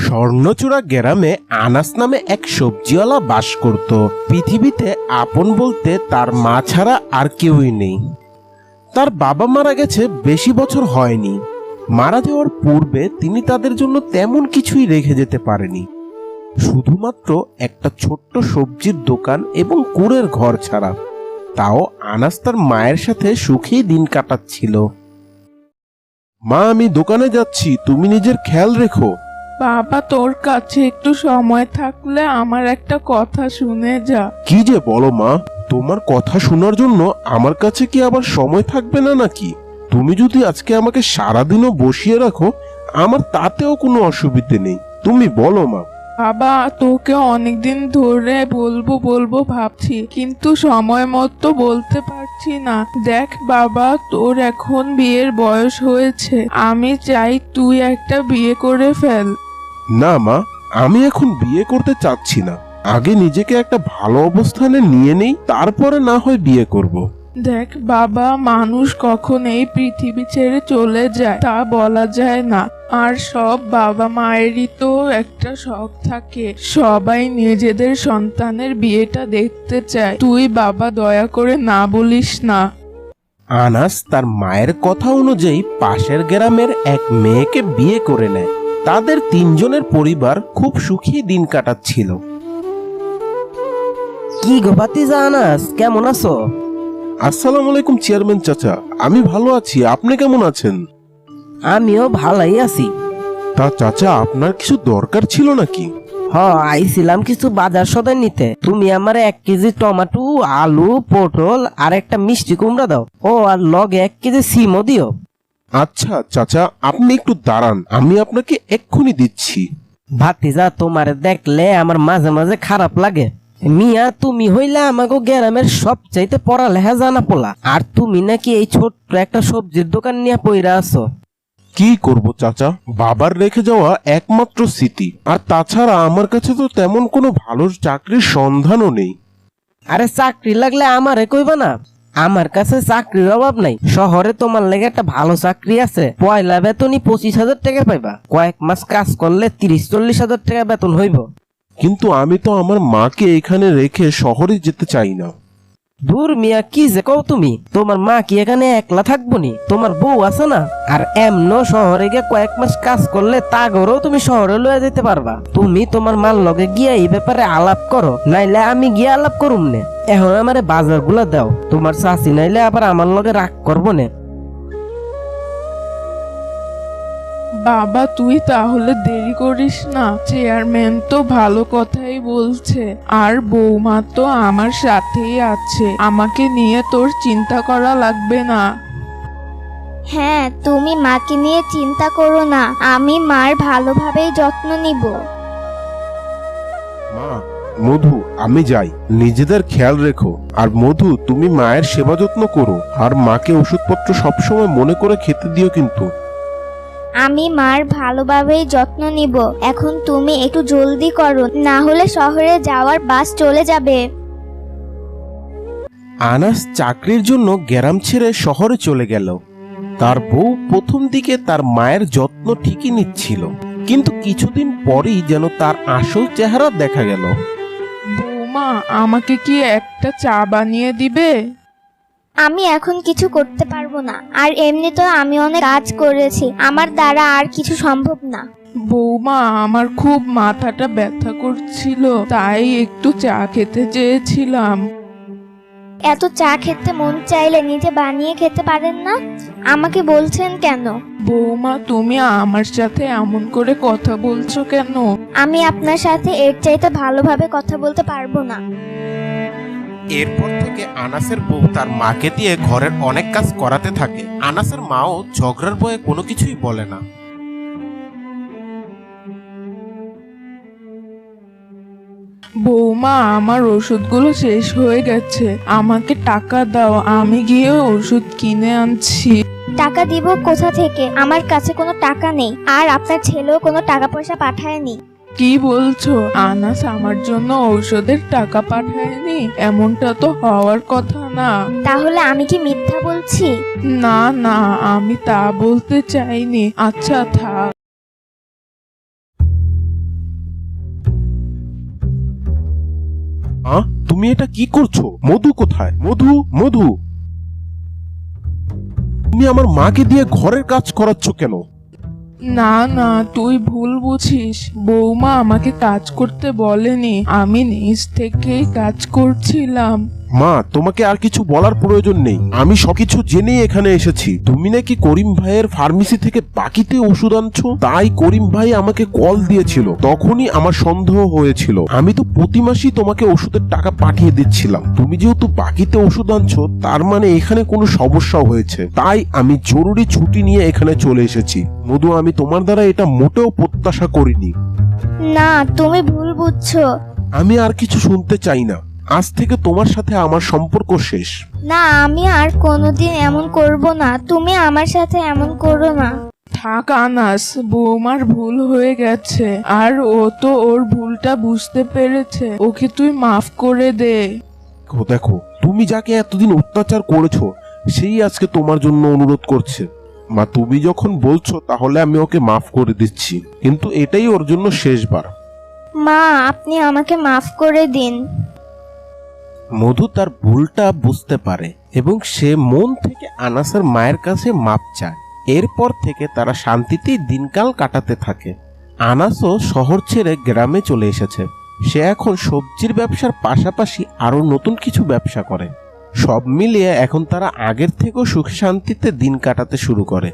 স্বর্ণচূড়া গ্রামে আনাস নামে এক সবজিওয়ালা বাস করত। পৃথিবীতে আপন বলতে তার মা ছাড়া আর কেউই নেই। তার বাবা মারা গেছে বেশি বছর হয়নি। মারা যাওয়ার পূর্বে তিনি তাদের জন্য তেমন কিছুই রেখে যেতে পারেনি, শুধুমাত্র একটা ছোট্ট সবজির দোকান এবং কুঁড়ের ঘর ছাড়া। তাও আনাস তার মায়ের সাথে সুখেই দিন কাটাচ্ছিল। মা, আমি দোকানে যাচ্ছি, তুমি নিজের খেয়াল রেখো। বাবা, তোর কাছে একটু সময় থাকলে আমার একটা কথা শুনে যা। কি যে বলো মা, তোমার কথা শোনার জন্য আমার কাছে কি আবার সময় থাকবে না নাকি? তুমি যদি আজকে আমাকে সারাদিনও বসিয়ে রাখো, আমার তাতেও কোনো অসুবিধে নেই। তুমি বলো মা। বাবা, তোকে অনেকদিন ধরে বলবো ভাবছি, কিন্তু সময় মতো বলতে পারছি না। দেখ বাবা, তোর এখন বিয়ের বয়স হয়েছে। আমি চাই তুই একটা বিয়ে করে ফেল। না মা, আমি এখন বিয়ে করতে চাচ্ছি না। আগে নিজেকে একটা ভালো অবস্থানে নিয়ে নেই, তারপরে না হয় বিয়ে করব। দেখ বাবা, মানুষ কখন এই পৃথিবী ছেড়ে চলে যায় তা বলা যায় না। আর সব বাবা মায়েরই তো একটা শখ থাকে, সবাই নিজেদের সন্তানের বিয়েটা দেখতে চায়। তুই বাবা দয়া করে না বলিস না। আনাস তার মায়ের কথা অনুযায়ী পাশের গ্রামের এক মেয়েকে বিয়ে করে নেয়। তাদের তিনজনের পরিবার খুব সুখী দিন কাটাচ্ছিল। কি গো ভাতিজা আনাস, কেমন আছো? আসসালামু আলাইকুম চেয়ারম্যান চাচা, আমি ভালো আছি, আপনি কেমন আছেন? আমিও ভালোই আছি। তা চাচা, আপনার কিছু দরকার ছিল নাকি? আইছিলাম কিছু বাজার সদাই নিতে। তুমি আমার 1 কেজি টমেটো, আলু, পটল আর একটা মিষ্টি কুমড়া দাও। ও আর লগে 1 কেজি সিমও দিও। আচ্ছা চাচা, আপনি একটু দাঁড়ান, আমি আপনাকে এক্ষুনি দিচ্ছি। ভাতিজা, তোমারে দেখলে আমার মাঝে মাঝে খারাপ লাগে। মিয়া, তুমি হইলা আমাগো গ্রামের সবচাইতে পড়ালেখা জানা পোলা, আর তুমি নাকি এই ছোট্ট একটা সবজির দোকান নিয়ে পইরা আছো। কি করব চাচা, বাবার রেখে যাওয়া একমাত্র স্মৃতি। আর তাছাড়া আমার কাছে তো তেমন কোনো ভালো চাকরির সন্ধানও নেই। আরে চাকরি লাগলে আমারে কইবা না? আমার কাছে চাকরির অভাব নাই। শহরে তোমার লেগে একটা ভালো চাকরি আছে। পয়লা বেতনই 25,000 টাকা পাইবা। কয়েক মাস কাজ করলে 30-40 হাজার টাকা বেতন হইব। কিন্তু আমি তো আমার মাকে এখানে রেখে শহরে যেতে চাই না। দূর মিয়া, কি যে কও তুমি? তোমার মা কি এখানে একলা থাকবো নি? তোমার বউ আছে না? আর এমনও শহরে গিয়ে কয়েক মাস কাজ করলে তা গরেও তুমি শহরে লয়ে যেতে পারবা। তুমি তোমার মার লগে গিয়া এই ব্যাপারে আলাপ করো, নাইলে আমি গিয়ে আলাপ করুম নে। এখন আমারে বাজার গুলা দাও, তোমার চাচি নাইলে আবার আমার লগে রাগ করবো নে। বাবা, তুই তাহলে দেরি করিস না। চেয়ারম্যান তো ভালো কথাই বলছে, আর বৌমা তো আমার সাথেই আছে। আমাকে নিয়ে তোর চিন্তা করা লাগবে না। হ্যাঁ, তুমি মাকে নিয়ে চিন্তা করো না, আমি মার ভালোভাবেই যত্ন নিব। মা, মধু, আমি যাই, নিজেদের খেয়াল রেখো। আর মধু, তুমি মায়ের সেবা যত্ন করো, আর মাকে ওষুধপত্র সবসময় মনে করে খেতে দিও কিন্তু। আমি মার ভালোভাবেই যত্ন নিব। এখন তুমি একটু জলদি করো, না হলে শহরে যাওয়ার বাস চলে যাবে। আনাস চাকরির জন্য গ্রাম ছেড়ে শহরে চলে গেল। তার বউ প্রথম দিকে তার মায়ের যত্ন ঠিকই নিচ্ছিল, কিন্তু কিছুদিন পরেই যেন তার আসল চেহারা দেখা গেল। বৌমা, আমাকে কি একটা চা বানিয়ে দিবে? আমি এখন কিছু করতে পারবো না, আর এমনিতেও আমি অনেক কাজ করেছি, আমার দ্বারা আর কিছু সম্ভব না। বৌমা, আমার খুব মাথাটা ব্যথা করছিল, তাই একটু চা খেতে চেয়েছিলাম। এত চা খেতে মন চাইলে নিজে বানিয়ে খেতে পারেন না? আমাকে বলছেন কেন? বৌমা, তুমি আমার সাথে এমন করে কথা বলছো কেন? আমি আপনার সাথে এর চাইতে ভালোভাবে কথা বলতে পারবো না। এরপর থেকে আনাসের বউ তার মাকে দিয়ে ঘরের অনেক কাজ করাতে থাকে। আনাসের মাও ঝগড়ার ভয়ে কোনো কিছুই বলে না। বৌমা, আমার ওষুধগুলো শেষ হয়ে গেছে, আমাকে টাকা দাও, আমি গিয়ে ওষুধ কিনে আনছি। টাকা দিব কোথা থেকে? আমার কাছে কোনো টাকা নেই, আর আপনার ছেলেও কোনো টাকা পয়সা পাঠায়নি। কি বলছো? আনাস আমার জন্য ঔষধের টাকা পাঠায়নি? এমনটা তো হওয়ার কথা না। তাহলে আমি কি মিথ্যা বলছি? না না, আমি তা বলতে চাইনি। আচ্ছা থাক। তুমি এটা কি করছো? মধু কোথায়? মধু, মধু, তুমি আমার মাকে দিয়ে ঘরের কাজ করাচ্ছ কেন? না না, তুই ভুল বুঝিস। বৌমা আমাকে কাজ করতে বলেনি, আমি নিজ থেকেই কাজ করছিলাম। মা, তোমাকে আর কিছু বলার প্রয়োজন নেই, আমি সবকিছু জেনেই এখানে এসেছি। তুমি নাকি করিম ভাইয়ের ফার্মেসি থেকে বাকিতে ওষুধ আনছো, তাই করিম ভাই আমাকে কল দিয়েছিল, তখনই আমার সন্দেহ হয়েছিল। আমি তো প্রতি মাসেই তোমাকে ওষুধের টাকা পাঠিয়ে দিচ্ছিলাম। তুমি যেহেতু বাকিতে ওষুধ আনছো, তার মানে এখানে কোনো সমস্যা হয়েছে, তাই আমি জরুরি ছুটি নিয়ে এখানে চলে এসেছি। মধু, আমি তোমার দ্বারা এটা মোটেও প্রত্যাশা করিনি। না, তুমি ভুল বুঝছো। আমি আর কিছু শুনতে চাই না, আজ থেকে তোমার সাথে আমার সম্পর্ক শেষ। না, আমি আর কোনোদিন এমন করব না। তুমি আমার সাথে এমন করো না। থাক আনাস, বৌমার ভুল হয়ে গেছে, আর ও তো ওর ভুলটা বুঝতে পেরেছে। ওকে তুই মাফ করে দে। দেখো, তুমি যাকে এতদিন অত্যাচার করেছো, সেই আজকে তোমার জন্য অনুরোধ করছে। মা, তুমি যখন বলছো তাহলে আমি ওকে মাফ করে দিচ্ছি, কিন্তু এটাই ওর জন্য শেষবার। মা, আপনি আমাকে মাফ করে দিন। মধু তার ভুলটা বুঝতে পারে এবং সে মন থেকে আনাসের মায়ের কাছে মাপ চায়। এরপর থেকে তারা শান্তিতেই দিনকাল কাটাতে থাকে। আনাসও শহর ছেড়ে গ্রামে চলে এসেছে। সে এখন সবজির ব্যবসার পাশাপাশি আরো নতুন কিছু ব্যবসা করে। সব মিলিয়ে এখন তারা আগের থেকেও সুখে শান্তিতে দিন কাটাতে শুরু করে।